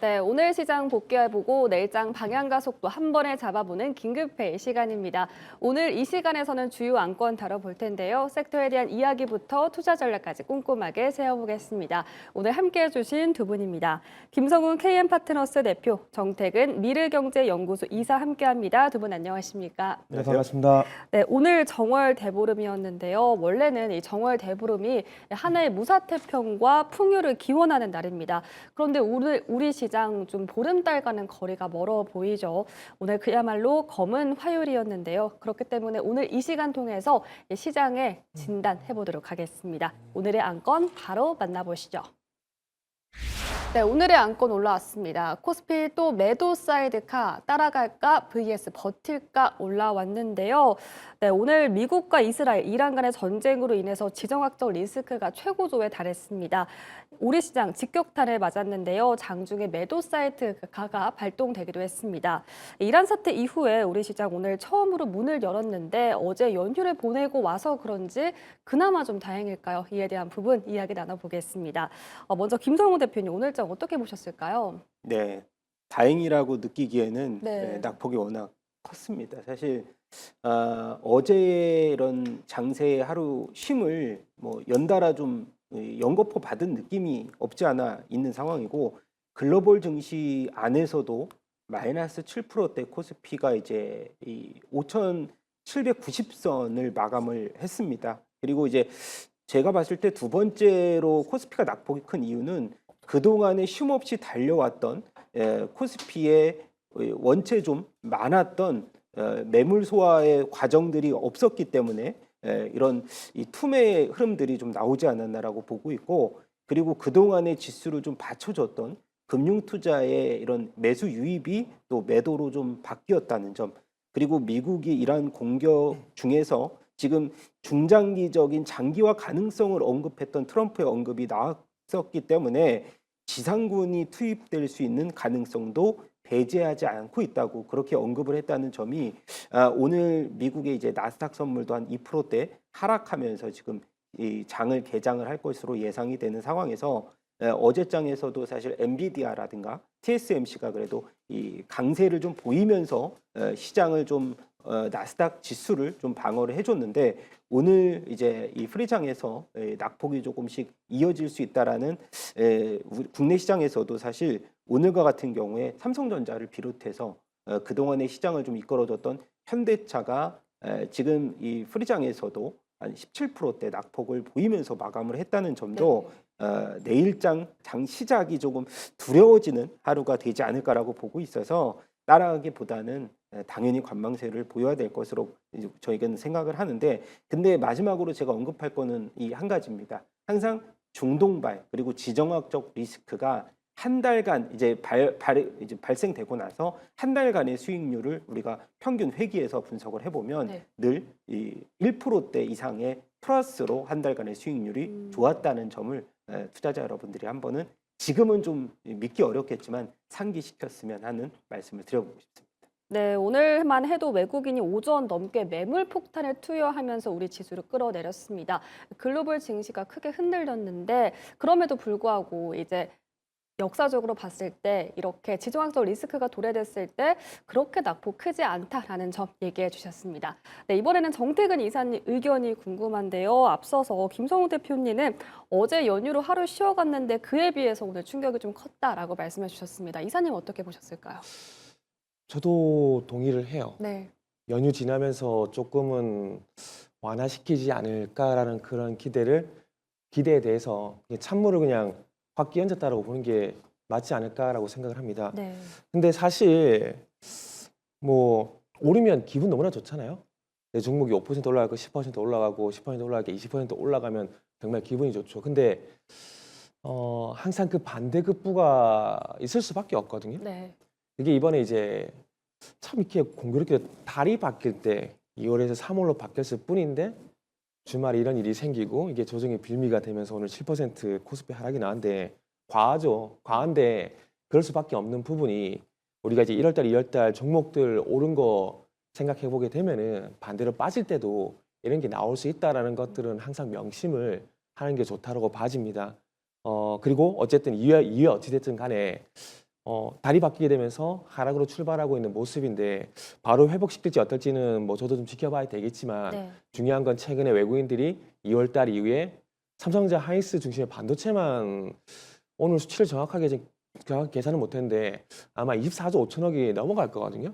네, 오늘 시장 복귀해보고 내일장 방향과 속도 한 번에 잡아보는 긴급회의 시간입니다. 오늘 이 시간에서는 주요 안건 다뤄볼 텐데요. 섹터에 대한 이야기부터 투자 전략까지 꼼꼼하게 세워보겠습니다. 오늘 함께해 주신 두 분입니다. 김성훈 KM파트너스 대표, 정택은 미르경제연구소 이사 함께합니다. 두 분 안녕하십니까? 네, 반갑습니다. 네, 오늘 정월 대보름이었는데요. 원래는 이 정월 대보름이 하나의 무사태평과 풍요를 기원하는 날입니다. 그런데 우리 시장 좀 보름달과는 거리가 멀어 보이죠. 오늘 그야말로 검은 화요일이었는데요. 그렇기 때문에 오늘 이 시간 통해서 시장에 진단해 보도록 하겠습니다. 오늘의 안건 바로 만나보시죠. 네, 오늘의 안건 올라왔습니다. 코스피 또 매도 사이드카 따라갈까 vs 버틸까 올라왔는데요. 네, 오늘 미국과 이스라엘, 이란 간의 전쟁으로 인해서 지정학적 리스크가 최고조에 달했습니다. 우리 시장 직격탄을 맞았는데요. 장중에 매도 사이드카가 발동되기도 했습니다. 이란 사태 이후에 우리 시장 오늘 처음으로 문을 열었는데 어제 연휴를 보내고 와서 그런지 그나마 좀 다행일까요? 이에 대한 부분 이야기 나눠보겠습니다. 먼저 김성훈 대표님 오늘 장 어떻게 보셨을까요? 네, 다행이라고 느끼기에는 네. 낙폭이 워낙 컸습니다. 사실 어제 이런 장세의 하루 쉼을 뭐 연달아 좀 연거푸 받은 느낌이 없지 않아 있는 상황이고 글로벌 증시 안에서도 마이너스 7%대 코스피가 이제 이 5,790선을 마감을 했습니다. 그리고 이제 제가 봤을 때 두 번째로 코스피가 낙폭이 큰 이유는 그동안에 쉼없이 달려왔던 코스피의 원체 좀 많았던 매물 소화의 과정들이 없었기 때문에 이런 이 투매의 흐름들이 좀 나오지 않았나라고 보고 있고, 그리고 그동안의 지수를 좀 받쳐줬던 금융투자의 이런 매수 유입이 또 매도로 좀 바뀌었다는 점, 그리고 미국이 이란 공격 중에서 지금 중장기적인 장기화 가능성을 언급했던 트럼프의 언급이 나왔었기 때문에 지상군이 투입될 수 있는 가능성도 배제하지 않고 있다고 그렇게 언급을 했다는 점이 오늘 미국의 이제 나스닥 선물도 한 2%대 하락하면서 지금 이 장을 개장을 할 것으로 예상이 되는 상황에서 어제장에서도 사실 엔비디아라든가 TSMC가 그래도 이 강세를 좀 보이면서 시장을 좀 나스닥 지수를 좀 방어를 해줬는데, 오늘 이제 이 프리장에서 낙폭이 조금씩 이어질 수 있다라는 국내 시장에서도 사실 오늘과 같은 경우에 삼성전자를 비롯해서 그동안의 시장을 좀 이끌어줬던 현대차가 지금 이 프리장에서도 한 17%대 낙폭을 보이면서 마감을 했다는 점도 내일장 장 시작이 조금 두려워지는 하루가 되지 않을까라고 보고 있어서 따라가기보다는 당연히 관망세를 보여야 될 것으로 저희는 생각을 하는데, 근데 마지막으로 제가 언급할 거는 이 한 가지입니다. 항상 중동발 그리고 지정학적 리스크가 한 달간 이제 이제 발생되고 나서 한 달간의 수익률을 우리가 평균 회기에서 분석을 해보면 늘 이 1%대 이상의 플러스로 한 달간의 수익률이 좋았다는 점을 투자자 여러분들이 한번은 지금은 좀 믿기 어렵겠지만 상기시켰으면 하는 말씀을 드려보고 싶습니다. 네, 오늘만 해도 외국인이 5조 원 넘게 매물 폭탄을 투여하면서 우리 지수를 끌어내렸습니다. 글로벌 증시가 크게 흔들렸는데 그럼에도 불구하고 이제 역사적으로 봤을 때 이렇게 지정학적 리스크가 도래됐을 때 그렇게 낙폭 크지 않다라는 점 얘기해 주셨습니다. 네, 이번에는 정택은 이사님 의견이 궁금한데요. 앞서서 김성우 대표님은 어제 연휴로 하루 쉬어갔는데 그에 비해서 오늘 충격이 좀 컸다라고 말씀해 주셨습니다. 이사님 어떻게 보셨을까요? 저도 동의를 해요. 네. 연휴 지나면서 조금은 완화시키지 않을까라는 그런 기대에 대해서 찬물을 그냥 확 끼얹었다라고 보는 게 맞지 않을까라고 생각을 합니다. 네. 근데 사실 뭐 오르면 기분 너무나 좋잖아요. 내 종목이 5% 올라가고 10% 올라가고 10% 올라가고 20% 올라가면 정말 기분이 좋죠. 근데 항상 그 반대급부가 있을 수밖에 없거든요. 네. 이게 이번에 이제 참 이렇게 공교롭게 달이 바뀔 때 2월에서 3월로 바뀌었을 뿐인데 주말에 이런 일이 생기고 이게 조정의 빌미가 되면서 오늘 7% 코스피 하락이 나왔는데 과하죠. 과한데 그럴 수밖에 없는 부분이 우리가 이제 1월달, 2월달 종목들 오른 거 생각해 보게 되면은 반대로 빠질 때도 이런 게 나올 수 있다라는 것들은 항상 명심을 하는 게 좋다라고 봐집니다. 그리고 어쨌든 이후에 어찌됐든 간에 달이 바뀌게 되면서 하락으로 출발하고 있는 모습인데 바로 회복시킬지 어떨지는 뭐 저도 좀 지켜봐야 되겠지만 네. 중요한 건 최근에 외국인들이 2월 달 이후에 삼성전자 하이닉스 중심의 반도체만 오늘 수치를 정확하게 계산을 못했는데 아마 24조 5천억이 넘어갈 거거든요.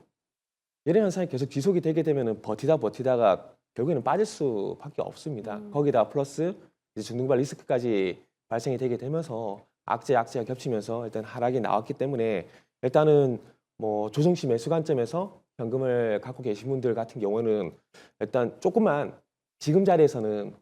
이런 현상이 계속 지속이 되게 되면은 버티다가 결국에는 빠질 수밖에 없습니다. 거기다 플러스 이제 중등발 리스크까지 발생이 되게 되면서 악재가 겹치면서 일단 하락이 나왔기 때문에 일단은 뭐 조정시 매수 관점에서 현금을 갖고 계신 분들 같은 경우는 일단 조금만 지금 자리에서는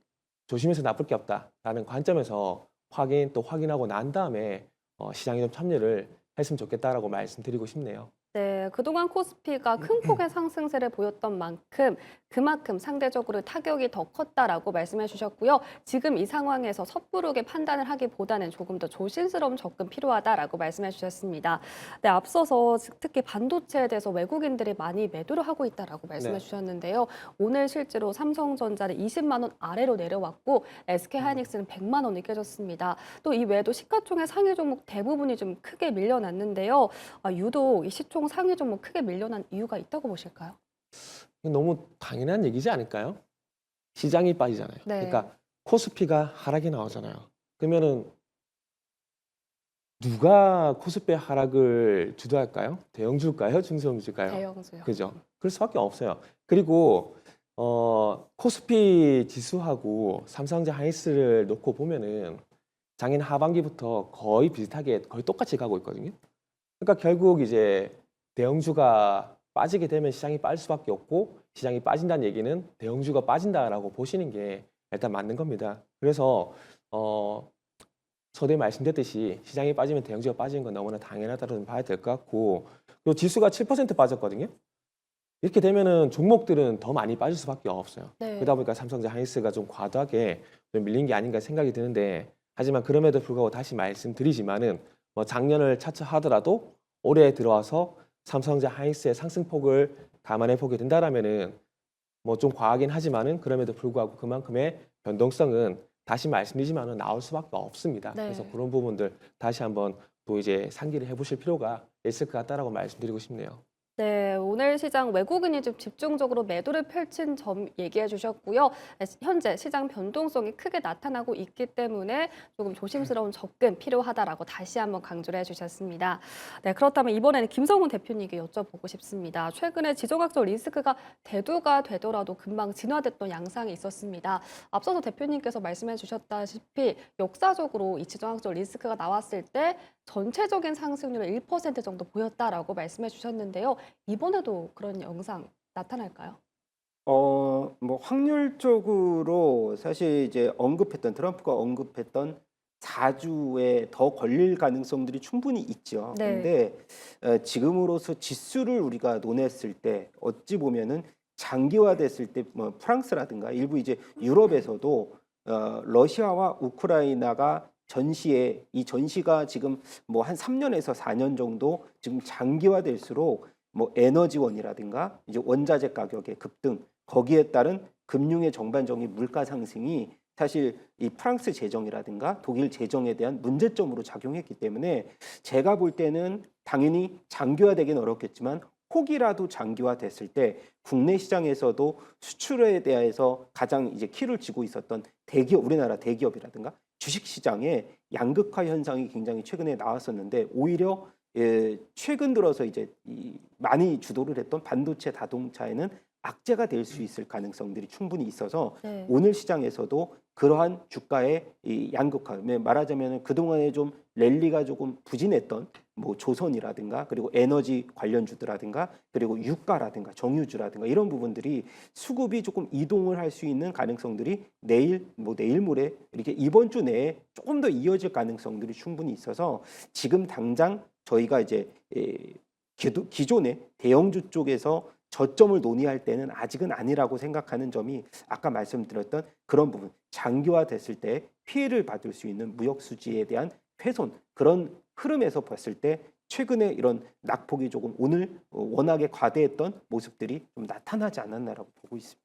조심해서 나쁠 게 없다라는 관점에서 확인하고 난 다음에 시장에 좀 참여를 했으면 좋겠다라고 말씀드리고 싶네요. 네, 그동안 코스피가 큰 폭의 상승세를 보였던 만큼 그만큼 상대적으로 타격이 더 컸다라고 말씀해 주셨고요. 지금 이 상황에서 섣부르게 판단을 하기보다는 조금 더 조심스러운 접근 필요하다라고 말씀해 주셨습니다. 네, 앞서서 특히 반도체에 대해서 외국인들이 많이 매도를 하고 있다라고 말씀해 네. 주셨는데요. 오늘 실제로 삼성전자는 20만 원 아래로 내려왔고 SK하이닉스는 100만 원이 깨졌습니다. 또 이 외에도 시가총액 상위 종목 대부분이 좀 크게 밀려났는데요. 유독 이 시총 상위 종목 크게 밀려난 이유가 있다고 보실까요? 너무 당연한 얘기지 않을까요? 시장이 빠지잖아요. 네. 그러니까 코스피가 하락이 나오잖아요. 그러면은 누가 코스피 하락을 주도할까요? 대형주일까요? 중소형주일까요? 대형주요. 그죠? 그럴 수밖에 없어요. 그리고 코스피 지수하고 삼성전자 하이닉스를 놓고 보면은 작년 하반기부터 거의 비슷하게 거의 똑같이 가고 있거든요. 그러니까 결국 이제 대형주가 빠지게 되면 시장이 빠질 수밖에 없고 시장이 빠진다는 얘기는 대형주가 빠진다라고 보시는 게 일단 맞는 겁니다. 그래서 서두에 말씀드렸듯이 시장이 빠지면 대형주가 빠지는 건 너무나 당연하다고 봐야 될 것 같고 또 지수가 7% 빠졌거든요. 이렇게 되면은 종목들은 더 많이 빠질 수밖에 없어요. 네. 그러다 보니까 삼성전자 하이닉스가 좀 과도하게 좀 밀린 게 아닌가 생각이 드는데 하지만 그럼에도 불구하고 다시 말씀드리지만은 뭐 작년을 차치하더라도 올해 들어와서 삼성전자 하이닉스의 상승폭을 감안해 보게 된다라면은 뭐 좀 과하긴 하지만은 그럼에도 불구하고 그만큼의 변동성은 다시 말씀드리지만은 나올 수밖에 없습니다. 네. 그래서 그런 부분들 다시 한번 또 이제 상기를 해보실 필요가 있을 것 같다라고 말씀드리고 싶네요. 네, 오늘 시장 외국인이 좀 집중적으로 매도를 펼친 점 얘기해 주셨고요. 현재 시장 변동성이 크게 나타나고 있기 때문에 조금 조심스러운 접근 필요하다라고 다시 한번 강조를 해주셨습니다. 네, 그렇다면 이번에는 김성훈 대표님께 여쭤보고 싶습니다. 최근에 지정학적 리스크가 대두가 되더라도 금방 진화됐던 양상이 있었습니다. 앞서서 대표님께서 말씀해 주셨다시피 역사적으로 이 지정학적 리스크가 나왔을 때 전체적인 상승률은 1% 정도 보였다라고 말씀해 주셨는데요. 이번에도 그런 영상 나타날까요? 뭐 확률적으로 사실 이제 트럼프가 언급했던 4주에 더 걸릴 가능성들이 충분히 있죠. 네. 근데 지금으로서 지수를 우리가 논했을 때 어찌 보면은 장기화됐을 때 뭐 프랑스라든가 일부 이제 유럽에서도 러시아와 우크라이나가 이 전시가 지금 뭐 한 3년에서 4년 정도 지금 장기화될수록 뭐 에너지원이라든가 이제 원자재 가격의 급등 거기에 따른 금융의 전반적인 물가 상승이 사실 이 프랑스 재정이라든가 독일 재정에 대한 문제점으로 작용했기 때문에 제가 볼 때는 당연히 장기화되긴 어렵겠지만 혹이라도 장기화됐을 때 국내 시장에서도 수출에 대해서 가장 이제 키를 쥐고 있었던 우리나라 대기업이라든가 주식 시장의 양극화 현상이 굉장히 최근에 나왔었는데 오히려 최근 들어서 이제 많이 주도를 했던 반도체 자동차에는 악재가 될 수 있을 가능성들이 충분히 있어서 네. 오늘 시장에서도 그러한 주가의 이 양극화, 말하자면 그동안에 좀 랠리가 조금 부진했던 뭐 조선이라든가 그리고 에너지 관련주들라든가 그리고 유가라든가 정유주라든가 이런 부분들이 수급이 조금 이동을 할 수 있는 가능성들이 내일 모레 이렇게 이번 주 내에 조금 더 이어질 가능성들이 충분히 있어서 지금 당장 저희가 이제 기존의 대형주 쪽에서 저점을 논의할 때는 아직은 아니라고 생각하는 점이 아까 말씀드렸던 그런 부분, 장기화됐을 때 피해를 받을 수 있는 무역 수지에 대한 훼손, 그런 흐름에서 봤을 때 최근에 이런 낙폭이 조금 오늘 워낙에 과대했던 모습들이 좀 나타나지 않았나라고 보고 있습니다.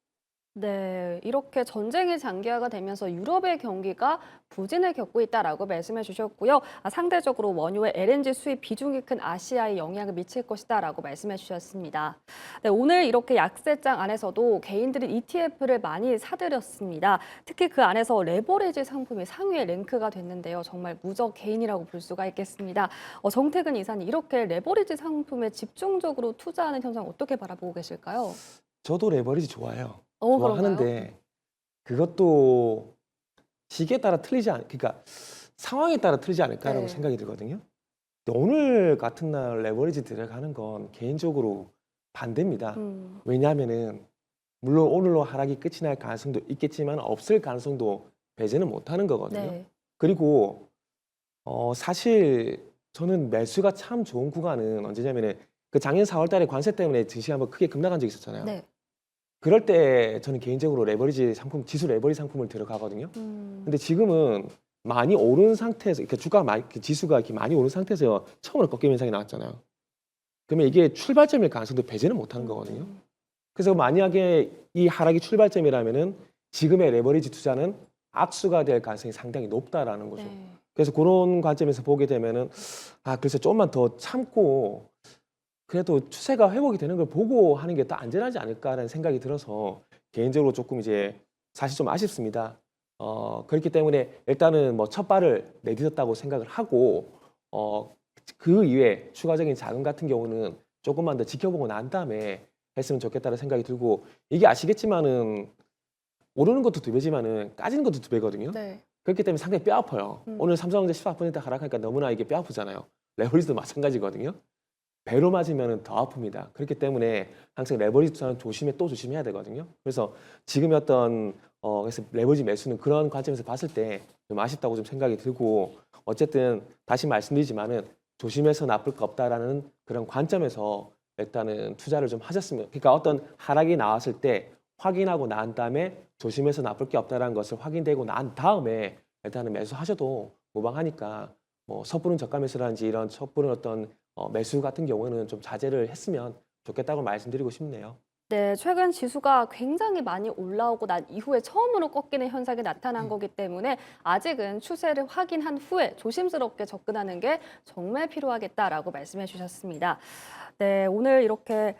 네, 이렇게 전쟁이 장기화가 되면서 유럽의 경기가 부진을 겪고 있다라고 말씀해 주셨고요. 상대적으로 원유의 LNG 수입 비중이 큰 아시아에 영향을 미칠 것이다라고 말씀해 주셨습니다. 네, 오늘 이렇게 약세장 안에서도 개인들이 ETF를 많이 사들였습니다. 특히 그 안에서 레버리지 상품이 상위에 랭크가 됐는데요. 정말 무적 개인이라고 볼 수가 있겠습니다. 정태근 이사님, 이렇게 레버리지 상품에 집중적으로 투자하는 현상 어떻게 바라보고 계실까요? 저도 레버리지 좋아해요. 그런가요? 좋아하는데 그것도 시기에 따라 그러니까 상황에 따라 틀리지 않을까라고 네. 생각이 들거든요. 근데 오늘 같은 날 레버리지 들어가는 건 개인적으로 반대입니다. 왜냐하면은 물론 오늘로 하락이 끝이 날 가능성도 있겠지만 없을 가능성도 배제는 못하는 거거든요. 네. 그리고 사실 저는 매수가 참 좋은 구간은 언제냐면은 그 작년 4월 달에 관세 때문에 증시가 한번 크게 급락한 적이 있었잖아요. 네. 그럴 때 저는 개인적으로 레버리지 상품, 지수 레버리지 상품을 들어가거든요. 근데 지금은 많이 오른 상태에서, 그러니까 주가가 지수가 이렇게 많이 오른 상태에서 처음으로 꺾임 현상이 나왔잖아요. 그러면 이게 출발점일 가능성도 배제는 못하는 거거든요. 그래서 만약에 이 하락이 출발점이라면은 지금의 레버리지 투자는 악수가 될 가능성이 상당히 높다라는 거죠. 네. 그래서 그런 관점에서 보게 되면은 그래서 조금만 더 참고 그래도 추세가 회복이 되는 걸 보고 하는 게 더 안전하지 않을까라는 생각이 들어서 개인적으로 조금 이제 사실 좀 아쉽습니다. 그렇기 때문에 일단은 뭐 첫 발을 내딛었다고 생각을 하고 그 이외에 추가적인 자금 같은 경우는 조금만 더 지켜보고 난 다음에 했으면 좋겠다는 생각이 들고 이게 아시겠지만은 오르는 것도 2배지만은 까지는 것도 2배거든요. 네. 그렇기 때문에 상당히 뼈 아파요. 오늘 삼성전자 14% 하락하니까 너무나 이게 뼈 아프잖아요. 레버리지도 마찬가지거든요. 배로 맞으면 더 아픕니다. 그렇기 때문에 항상 레버리지 투자는 또 조심해야 되거든요. 그래서 지금의 그래서 레버리지 매수는 그런 관점에서 봤을 때 좀 아쉽다고 좀 생각이 들고 어쨌든 다시 말씀드리지만은 조심해서 나쁠 거 없다라는 그런 관점에서 일단은 투자를 좀 하셨으면 그러니까 어떤 하락이 나왔을 때 확인하고 난 다음에 조심해서 나쁠 게 없다라는 것을 확인되고 난 다음에 일단은 매수하셔도 무방하니까 뭐 섣부른 저가 매수라든지 이런 섣부른 어떤 매수 같은 경우는 좀 자제를 했으면 좋겠다고 말씀드리고 싶네요. 네, 최근 지수가 굉장히 많이 올라오고 난 이후에 처음으로 꺾이는 현상이 나타난 거기 때문에 아직은 추세를 확인한 후에 조심스럽게 접근하는 게 정말 필요하겠다라고 말씀해 주셨습니다. 네, 오늘 이렇게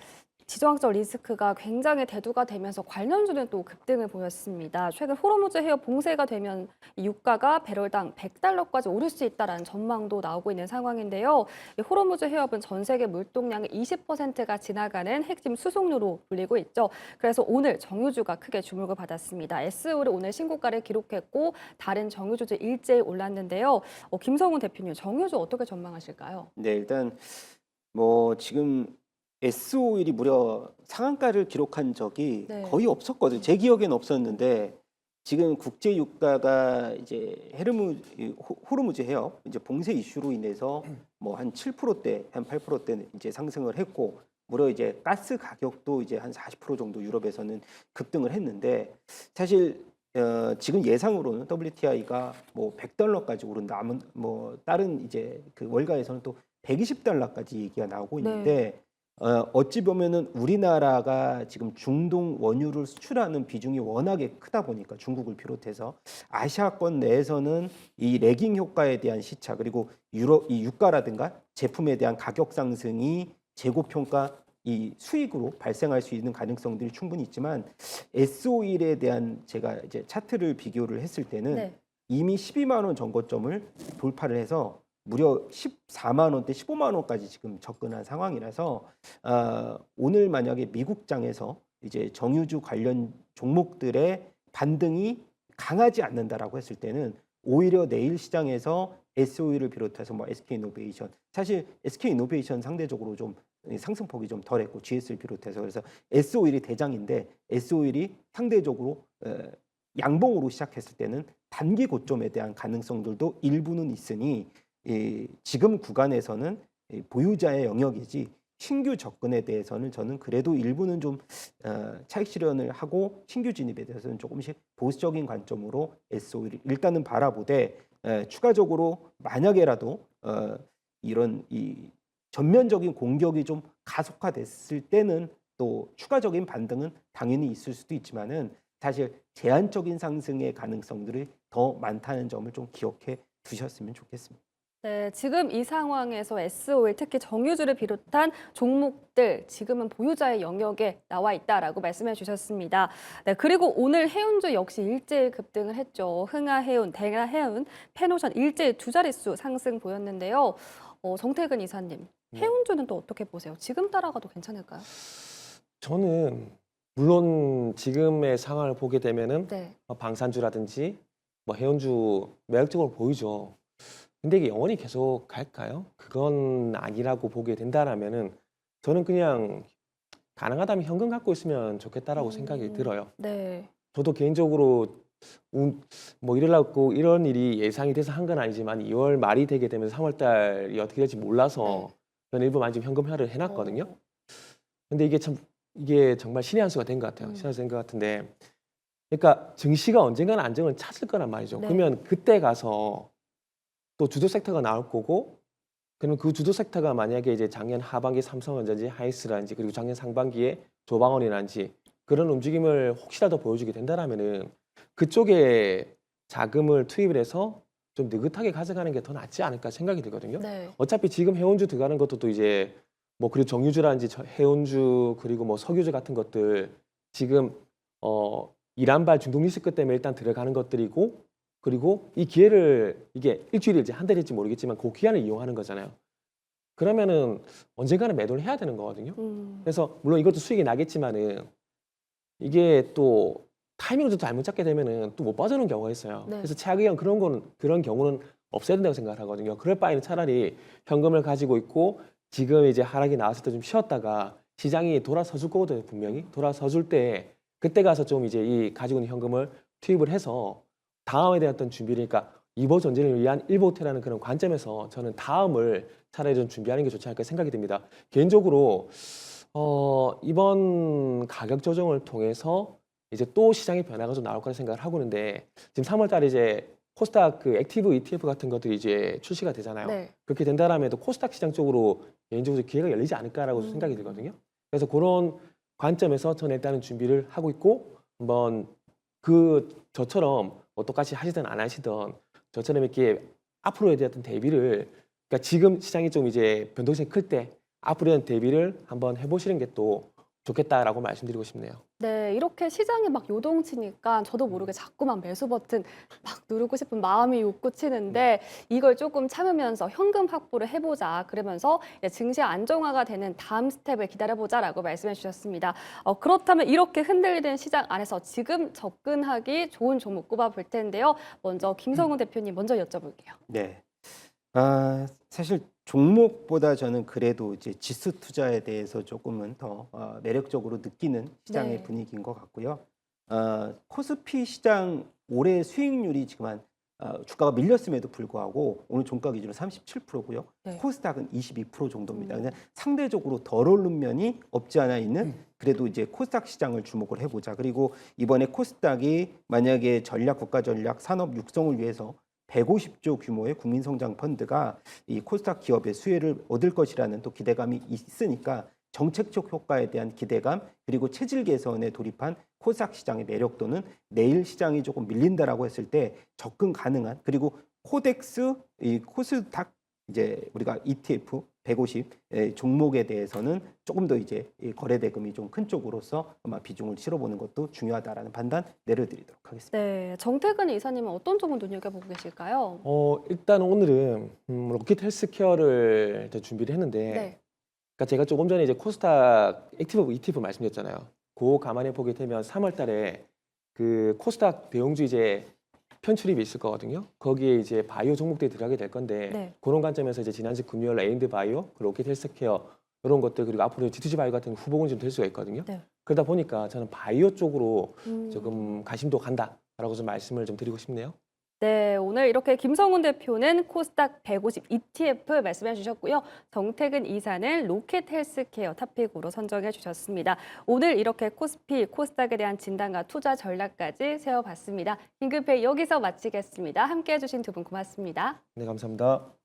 지정학적 리스크가 굉장히 대두가 되면서 관련주는 또 급등을 보였습니다. 최근 호르무즈 해협 봉쇄가 되면 이 유가가 배럴당 $100까지 오를 수 있다는 전망도 나오고 있는 상황인데요. 이 호르무즈 해협은 전 세계 물동량의 20%가 지나가는 핵심 수송로로 불리고 있죠. 그래서 오늘 정유주가 크게 주목을 받았습니다. SO를 오늘 신고가를 기록했고 다른 정유주도 일제히 올랐는데요. 김성훈 대표님, 정유주 어떻게 전망하실까요? 네, 일단 뭐 지금 S-오일이 무려 상한가를 기록한 적이 네. 거의 없었거든요. 제 기억엔 없었는데 지금 국제 유가가 이제 호르무즈 해협 이제 봉쇄 이슈로 인해서 뭐 한 7%대, 한 8%대 이제 상승을 했고 무려 이제 가스 가격도 이제 한 40% 정도 유럽에서는 급등을 했는데 사실 지금 예상으로는 WTI가 뭐 $100까지 오른다. 뭐 다른 이제 그 월가에서는 또 $120까지 얘기가 나오고 있는데 어찌 보면은 우리나라가 지금 중동 원유를 수출하는 비중이 워낙에 크다 보니까 중국을 비롯해서 아시아권 내에서는 이 레깅 효과에 대한 시차 그리고 유럽 이 유가라든가 제품에 대한 가격 상승이 재고 평가 이 수익으로 발생할 수 있는 가능성들이 충분히 있지만 S-오일에 대한 제가 이제 차트를 비교를 했을 때는 네. 이미 12만 원 전고점을 돌파를 해서 무려 14만 원대, 15만 원까지 지금 접근한 상황이라서 오늘 만약에 미국장에서 이제 정유주 관련 종목들의 반등이 강하지 않는다라고 했을 때는 오히려 내일 시장에서 S-오일을 비롯해서 뭐 SK이노베이션 사실 SK이노베이션 상대적으로 좀 상승폭이 좀 덜했고 GS를 비롯해서 그래서 S-오일이 대장인데 S-오일이 상대적으로 양봉으로 시작했을 때는 단기 고점에 대한 가능성들도 일부는 있으니 지금 구간에서는 보유자의 영역이지 신규 접근에 대해서는 저는 그래도 일부는 좀 차익 실현을 하고 신규 진입에 대해서는 조금씩 보수적인 관점으로 S-오일 일단은 바라보되 추가적으로 만약에라도 이런 이 전면적인 공격이 좀 가속화됐을 때는 또 추가적인 반등은 당연히 있을 수도 있지만은 사실 제한적인 상승의 가능성들이 더 많다는 점을 좀 기억해 두셨으면 좋겠습니다. 네, 지금 이 상황에서 SOL, 특히 정유주를 비롯한 종목들 지금은 보유자의 영역에 나와 있다라고 말씀해 주셨습니다. 네, 그리고 오늘 해운주 역시 일제히 급등을 했죠. 흥하해운, 대하해운, 페노션 일제히 두 자릿수 상승 보였는데요. 정태근 이사님, 해운주는 또 어떻게 보세요? 지금 따라가도 괜찮을까요? 저는 물론 지금의 상황을 보게 되면은 네. 방산주라든지 뭐 해운주 매력적으로 보이죠. 근데 이게 영원히 계속 갈까요? 그건 아니라고 보게 된다라면은 저는 그냥 가능하다면 현금 갖고 있으면 좋겠다라고 생각이 들어요. 네. 저도 개인적으로 뭐 이러려고 이런 일이 예상이 돼서 한 건 아니지만 2월 말이 되게 되면 3월 달이 어떻게 될지 몰라서 네. 저는 일부 많이 좀 현금화를 해놨거든요. 어, 근데 이게 정말 신의 한 수가 된 것 같아요. 신의 한 수가 된 것 같은데, 그러니까 증시가 언젠가는 안정을 찾을 거란 말이죠. 네. 그러면 그때 가서 또 주도 섹터가 나올 거고, 그러면 그 주도 섹터가 만약에 이제 작년 하반기 삼성전자인지 하이스라든지 그리고 작년 상반기에 조방원이라든지 그런 움직임을 혹시라도 보여주게 된다라면은 그쪽에 자금을 투입을 해서 좀 느긋하게 가져가는 게 더 낫지 않을까 생각이 들거든요. 네. 어차피 지금 해운주 들어가는 것도 또 이제 뭐 그리고 정유주라든지 해운주 그리고 뭐 석유주 같은 것들 지금 이란발 중동 리스크 때문에 일단 들어가는 것들이고, 그리고 이 기회를 이게 일주일일지 한 달일지 모르겠지만 그 기한을 이용하는 거잖아요. 그러면은 언젠가는 매도를 해야 되는 거거든요. 그래서 물론 이것도 수익이 나겠지만은 이게 또 타이밍을 좀 잘못 잡게 되면은 또 못 빠져나오는 경우가 있어요. 네. 그래서 최악의 그런 경우는 없애야 된다고 생각을 하거든요. 그럴 바에는 차라리 현금을 가지고 있고 지금 이제 하락이 나왔을 때 좀 쉬었다가 시장이 돌아서줄 거거든요. 분명히 돌아서줄 때 그때 가서 좀 이제 이 가지고 있는 현금을 투입을 해서 다음에 대한 어떤 준비를, 그러니까 이보 전쟁을 위한 일보태라는 그런 관점에서 저는 다음을 차라리 좀 준비하는 게 좋지 않을까 생각이 듭니다. 개인적으로 이번 가격 조정을 통해서 이제 또 시장의 변화가 좀 나올 거라 생각을 하고 있는데, 지금 3월 달에 이제 코스닥 그 액티브 ETF 같은 것들이 이제 출시가 되잖아요. 네. 그렇게 된다라면 코스닥 시장 쪽으로 개인적으로 기회가 열리지 않을까라고 생각이 들거든요. 그래서 그런 관점에서 저는 일단은 준비를 하고 있고, 한번 저처럼 뭐 똑같이 하시든 안 하시든 저처럼 이렇게 앞으로에 대한 대비를, 그러니까 지금 시장이 좀 이제 변동성이 클 때 앞으로에 대한 대비를 한번 해보시는 게 또 좋겠다라고 말씀드리고 싶네요. 네, 이렇게 시장이 막 요동치니까 저도 모르게 자꾸만 매수 버튼 막 누르고 싶은 마음이 솟구치는데 이걸 조금 참으면서 현금 확보를 해보자. 그러면서 이제 증시 안정화가 되는 다음 스텝을 기다려보자라고 말씀해 주셨습니다. 그렇다면 이렇게 흔들리는 시장 안에서 지금 접근하기 좋은 종목 꼽아볼 텐데요. 먼저 김성훈 대표님 먼저 여쭤볼게요. 네. 사실 종목보다 저는 그래도 이제 지수 투자에 대해서 조금은 더 매력적으로 느끼는 시장의 네. 분위기인 것 같고요. 코스피 시장 올해 수익률이 지금 주가가 밀렸음에도 불구하고 오늘 종가 기준으로 37%고요. 네. 코스닥은 22% 정도입니다. 그냥 상대적으로 덜 오른 면이 없지 않아 있는 그래도 이제 코스닥 시장을 주목을 해보자. 그리고 이번에 코스닥이 만약에 국가 전략 산업 육성을 위해서 150조 규모의 국민성장 펀드가 이 코스닥 기업의 수혜를 얻을 것이라는 또 기대감이 있으니까 정책적 효과에 대한 기대감 그리고 체질 개선에 돌입한 코스닥 시장의 매력도는 내일 시장이 조금 밀린다라고 했을 때 접근 가능한, 그리고 코덱스 이 코스닥 이제 우리가 ETF 150 종목에 대해서는 조금 더 이제 이 거래 대금이 좀 큰 쪽으로서 아마 비중을 실어보는 것도 중요하다라는 판단 내려드리도록 하겠습니다. 네, 정태근 이사님은 어떤 점을 눈여겨보고 계실까요? 일단 오늘은 로켓 헬스케어를 이제 준비를 했는데, 네. 그러니까 제가 조금 전에 이제 코스닥 액티브 ETF 말씀드렸잖아요. 그거 감안해 보게 되면 3월 달에 그 코스닥 대형주 이제 편출입이 있을 거거든요. 거기에 이제 바이오 종목들이 들어가게 될 건데, 네. 그런 관점에서 이제 지난주 금요일 에인드 바이오, 로켓 헬스케어 이런 것들, 그리고 앞으로 G2G 바이오 같은 후보군이 좀 될 수가 있거든요. 네. 그러다 보니까 저는 바이오 쪽으로 조금 관심도 간다라고 좀 말씀을 좀 드리고 싶네요. 네, 오늘 이렇게 김성훈 대표는 코스닥 150 ETF 말씀해 주셨고요. 정태근 이사는 로켓 헬스케어 탑픽으로 선정해 주셨습니다. 오늘 이렇게 코스피, 코스닥에 대한 진단과 투자 전략까지 세워봤습니다. 긴급회의 여기서 마치겠습니다. 함께해 주신 두 분 고맙습니다. 네, 감사합니다.